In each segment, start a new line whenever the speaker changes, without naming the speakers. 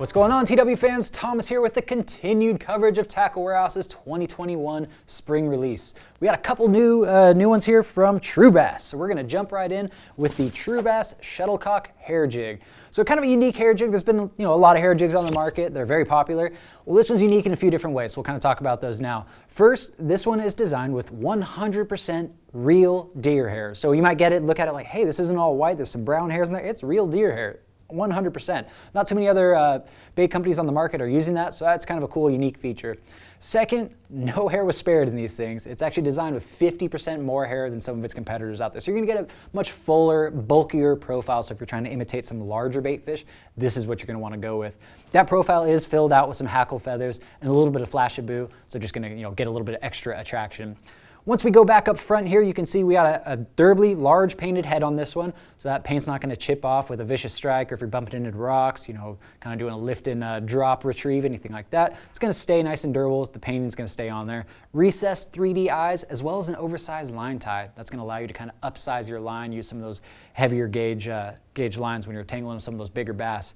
What's going on, TW fans? Thomas here with the continued coverage of Tackle Warehouse's 2021 spring release. We got a couple new ones here from True Bass. So we're going to jump right in with the True Bass Shuttlecock hair jig. So kind of a unique hair jig. There's been a lot of hair jigs on the market. They're very popular. Well, this one's unique in a few different ways. So we'll kind of talk about those now. First, this one is designed with 100% real deer hair. So you might get it, look at it like, hey, this isn't all white. There's some brown hairs in there. It's real deer hair. 100%. Not too many other bait companies on the market are using that, so that's kind of a cool, unique feature. Second, no hair was spared in these things. It's actually designed with 50% more hair than some of its competitors out there. So you're gonna get a much fuller, bulkier profile. So if you're trying to imitate some larger bait fish, this is what you're gonna wanna go with. That profile is filled out with some hackle feathers and a little bit of flash of boo, so just gonna get a little bit of extra attraction. Once we go back up front here, you can see we got a durably large painted head on this one, so that paint's not going to chip off with a vicious strike, or if you're bumping into rocks, kind of doing a lift and drop retrieve, anything like that. It's going to stay nice and durable. The painting's going to stay on there. Recessed 3D eyes, as well as an oversized line tie. That's going to allow you to kind of upsize your line, use some of those heavier gauge lines when you're tangling some of those bigger bass.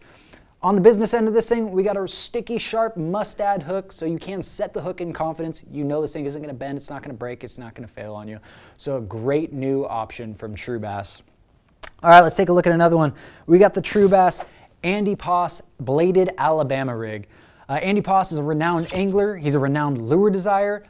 On the business end of this thing, we got a sticky, sharp mustad hook, so you can set the hook in confidence. You know this thing isn't going to bend, it's not going to break, it's not going to fail on you. So a great new option from True Bass. All right, let's take a look at another one. We got the True Bass Andy Poss Bladed Alabama Rig. Andy Poss is a renowned angler. He's a renowned lure designer,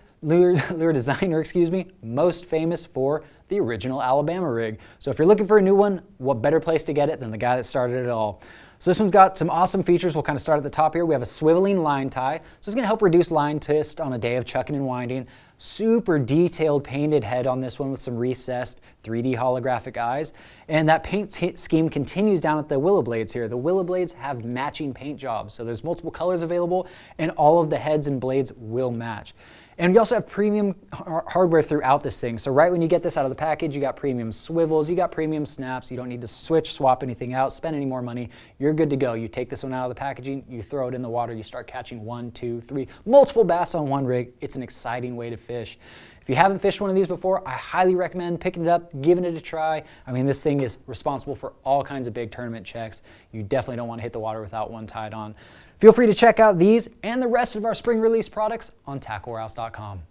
most famous for the original Alabama rig. So if you're looking for a new one, what better place to get it than the guy that started it all? So this one's got some awesome features. We'll kind of start at the top here. We have a swiveling line tie. So it's going to help reduce line twist on a day of chucking and winding. Super detailed painted head on this one with some recessed 3D holographic eyes. And that paint scheme continues down at the willow blades here. The willow blades have matching paint jobs. So there's multiple colors available and all of the heads and blades will match. And we also have premium hardware throughout this thing. So right when you get this out of the package, you got premium swivels, you got premium snaps. You don't need to swap anything out, spend any more money. You're good to go. You take this one out of the packaging, you throw it in the water, you start catching 1, 2, 3, multiple bass on one rig. It's an exciting way to fish. If you haven't fished one of these before, I highly recommend picking it up, giving it a try. I mean, this thing is responsible for all kinds of big tournament checks. You definitely don't want to hit the water without one tied on. Feel free to check out these and the rest of our spring release products on tacklewarehouse.com.